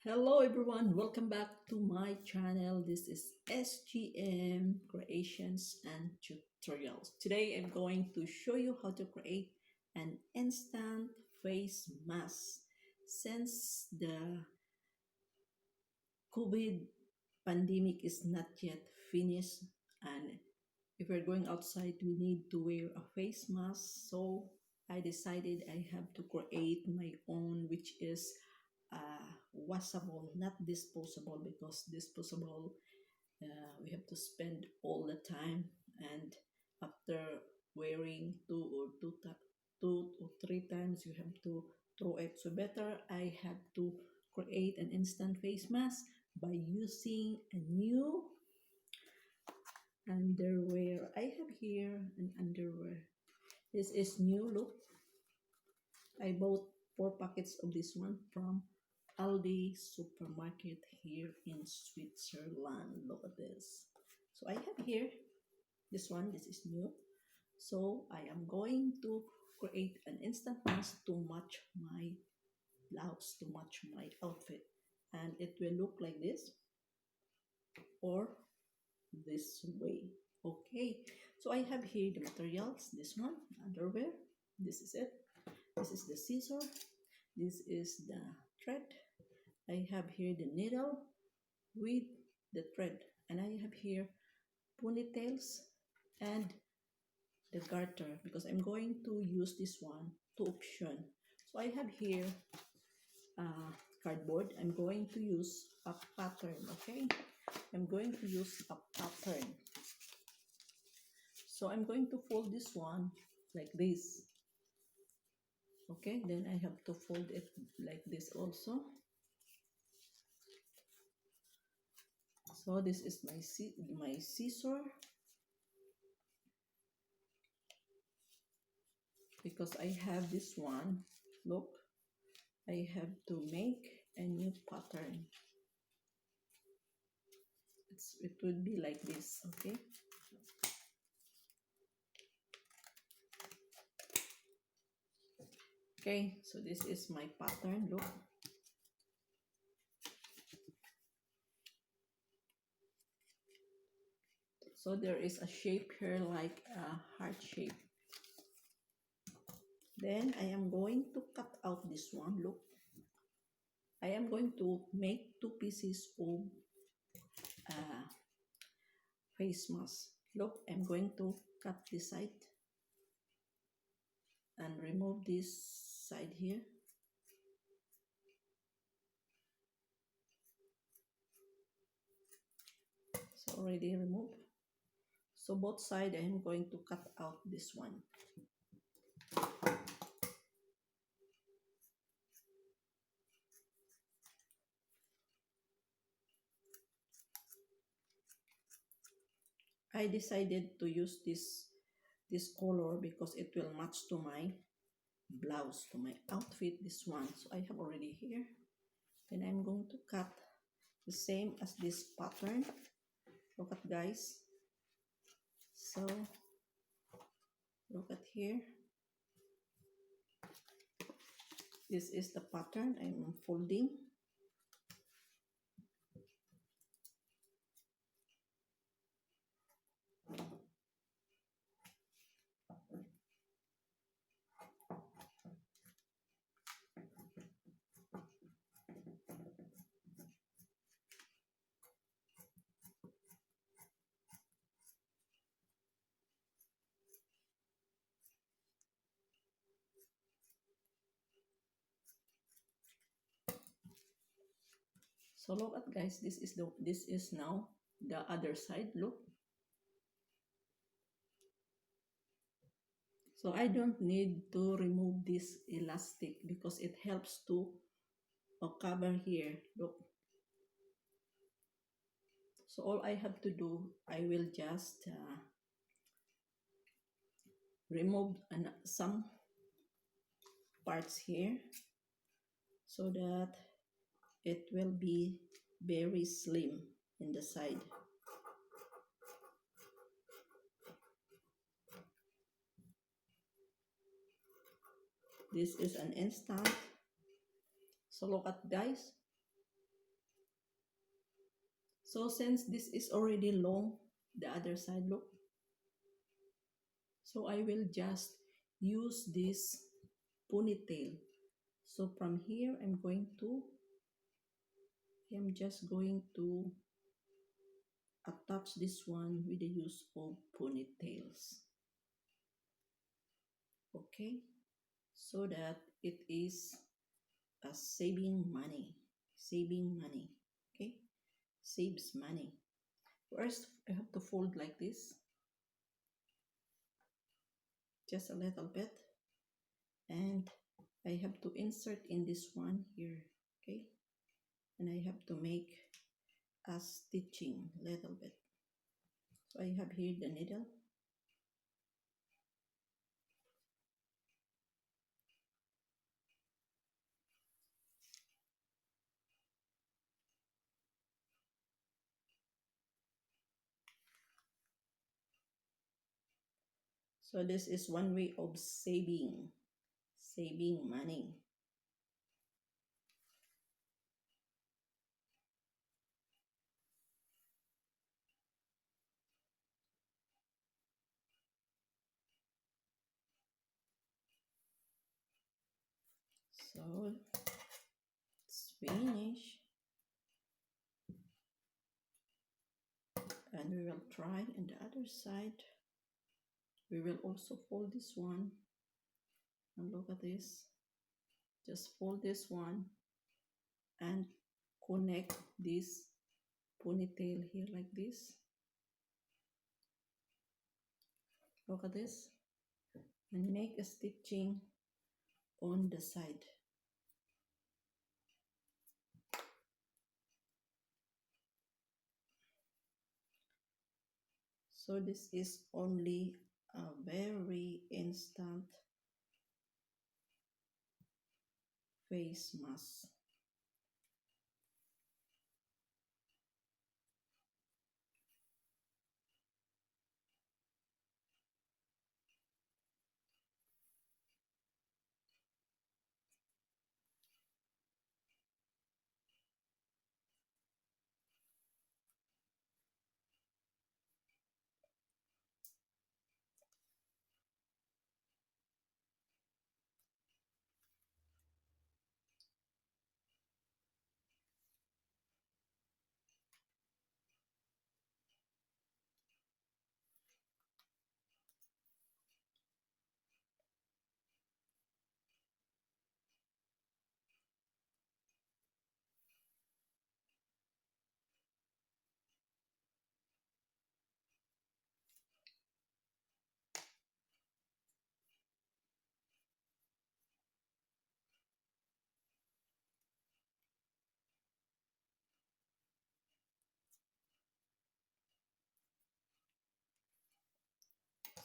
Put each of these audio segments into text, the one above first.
Hello everyone, welcome back to my channel. This is S.G.M Creations and Tutorials. Today I'm going to show you how to create an instant face mask. Since the COVID pandemic is not yet finished and if we're going outside we need to wear a face mask, so I decided I have to create my own, which is washable, not disposable, because disposable we have to spend all the time, and after wearing two or three times you have to throw it. So better I have to create an instant face mask by using a new underwear. I have here an underwear. This is new, look. I bought 4 packets of this one from Aldi supermarket here in Switzerland. Look at this. So I have here this one. This is new. So I am going to create an instant mask to match my blouse, to match my outfit. And it will look like this or this way. Okay. So I have here the materials. This one, underwear. This is it. This is the scissor. This is the thread. I have here the needle with the thread, and I have here ponytails and the garter, because I'm going to use this one to option. So I have here cardboard. I'm going to use a pattern. Okay, I'm going to use a pattern. So I'm going to fold this one like this. Okay, then I have to fold it like this also. So this is my scissor, because I have this one. Look, I have to make a new pattern. It would be like this. Okay, okay, so this is my pattern. Look, so there is a shape here like a heart shape. Then I am going to cut out this one. Look, I am going to make 2 pieces of uh, face mask. Look, I'm going to cut this side and remove this side here. So already removed. So both sides I am going to cut out this one. I decided to use this color because it will match to my blouse, to my outfit, this one. So I have already here. Then I'm going to cut the same as this pattern. Look at, guys. So look at here. This is the pattern I'm folding. So look at, guys, this is now the other side. Look. So I don't need to remove this elastic because it helps to cover here. Look. So all I have to do, I will just remove some parts here so that it will be very slim in the side. This is an instant. So look at, guys. So since this is already long, the other side, look. So I will just use this ponytail. So from here, I'm just going to attach this one with the use of ponytails. Okay, so that it is a saving money. Okay, saves money. First, I have to fold like this, just a little bit, and I have to insert in this one here. Okay, and I have to make a stitching little bit. So I have here the needle. So this is one way of saving money. So it's finished, and we will try on the other side. We will also fold this one, and look at this. Just fold this one and connect this ponytail here like this. Look at this, and make a stitching on the side. So this is only a very instant face mask.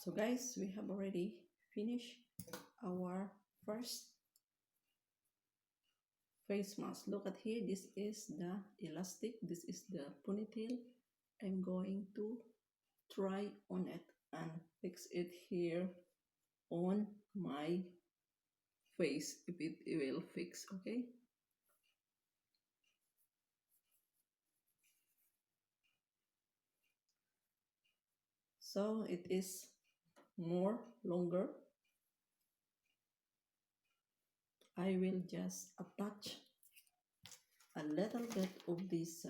So guys, we have already finished our first face mask. Look at here, this is the elastic, this is the ponytail. I'm going to try on it and fix it here on my face, if it will fix. Okay, so it is more longer. I will just attach a little bit of this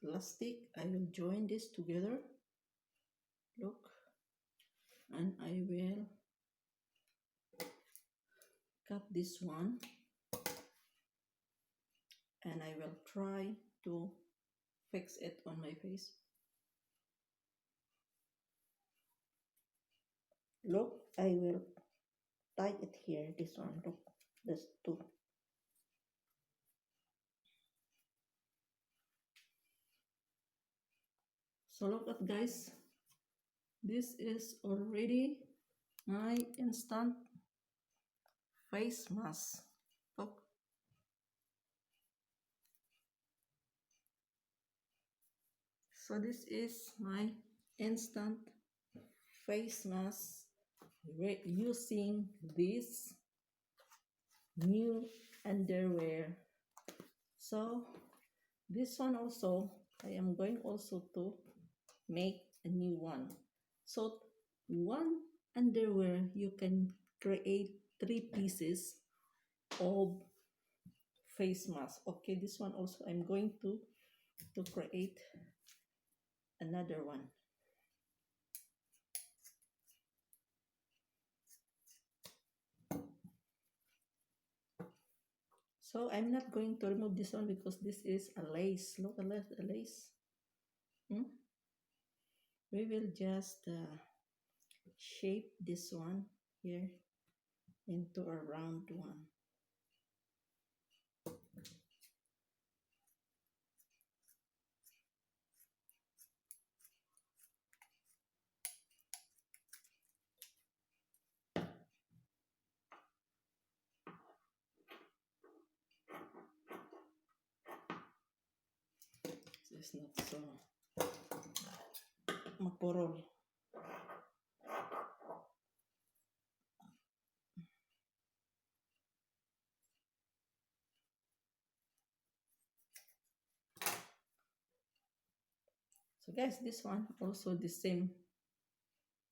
elastic. I will join this together, look, and I will cut this one, and I will try to fix it on my face. Look, I will tie it here, this one, look, this two. So look at guys, this is already my instant face mask. Look, so this is my instant face mask using this new underwear. So This one also, I am going also to make a new one. So one underwear, you can create 3 pieces of face mask. Okay, this one also I'm going to create another one. So I'm not going to remove this one because this is a lace. Look at the lace. Hmm? We will just shape this one here into a round one. This is not so mapurol. So guys, this one also the same.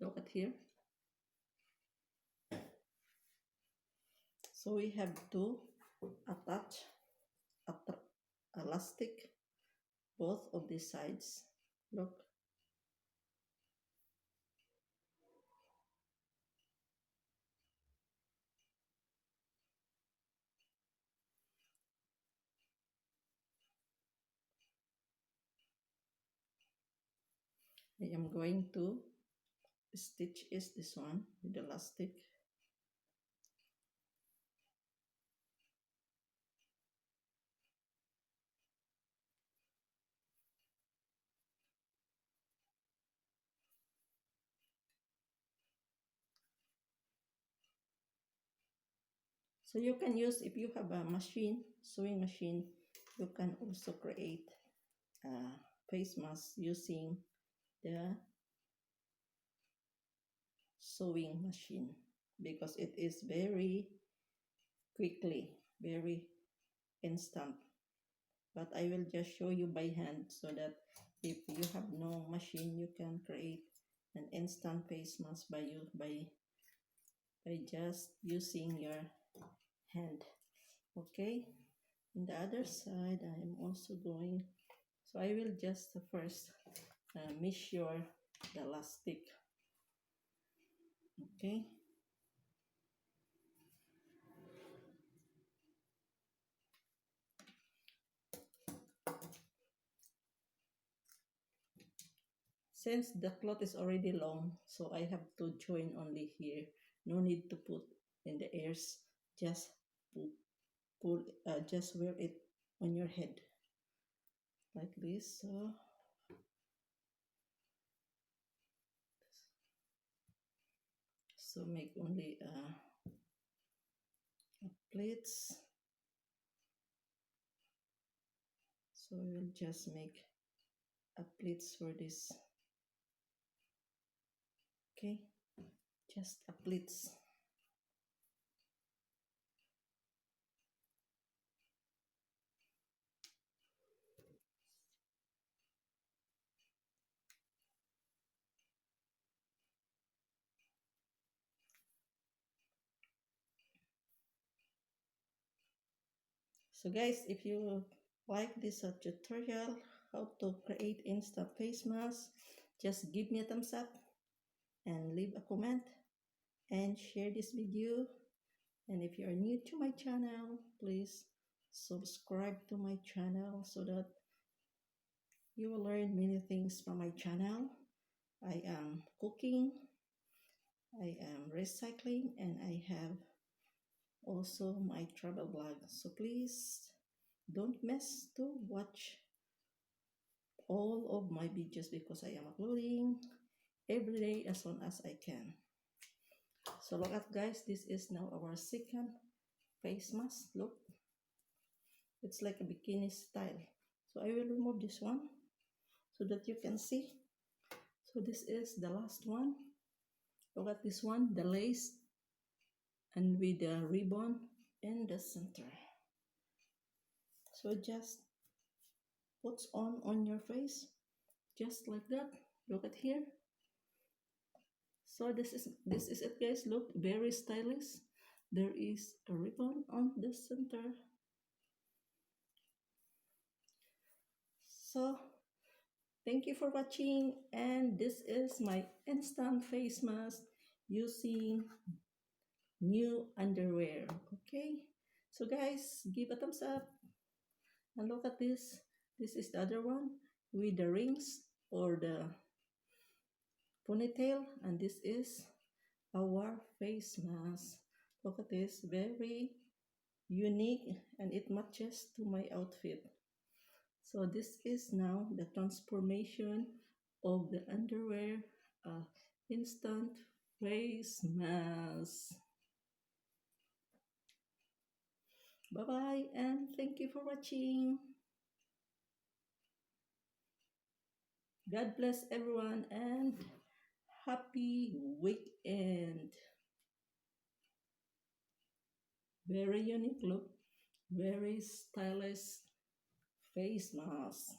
Look at here. So we have to attach elastic both of these sides. Look. I am going to stitch is this one with elastic. So you can use, if you have a machine, sewing machine, you can also create a face mask using the sewing machine because it is very quickly, very instant. But I will just show you by hand so that if you have no machine, you can create an instant face mask by just using your hand. Okay, on the other side I am also going, so I will just first measure the elastic. Okay, since the cloth is already long, so I have to join only here. No need to put in the ears, just pull, just wear it on your head like this. So make only plates. So I will just make a plates for this. Okay, just a plates. So guys, if you like this tutorial how to create instant face mask, just give me a thumbs up and leave a comment and share this video. And if you are new to my channel, please subscribe to my channel so that you will learn many things from my channel. I am cooking, I am recycling, and I have also my travel blog. So please don't miss to watch all of my videos because I am uploading every day as soon as I can. So look at guys, this is now our second face mask. Look, it's like a bikini style. So I will remove this one so that you can see. So this is the last one. Look at this one, the lace and with the ribbon in the center. So just puts on your face, just like that. Look at here. So this is it, guys. Look, very stylish. There is a ribbon on the center. So thank you for watching, and this is my instant face mask using new underwear. Okay, so guys, give a thumbs up and look at this. This is the other one with the rings or the ponytail, and this is our face mask. Look at this, very unique, and it matches to my outfit. So this is now the transformation of the underwear, instant face mask. Bye bye, and thank you for watching. God bless everyone, and happy weekend. Very unique look, very stylish face mask.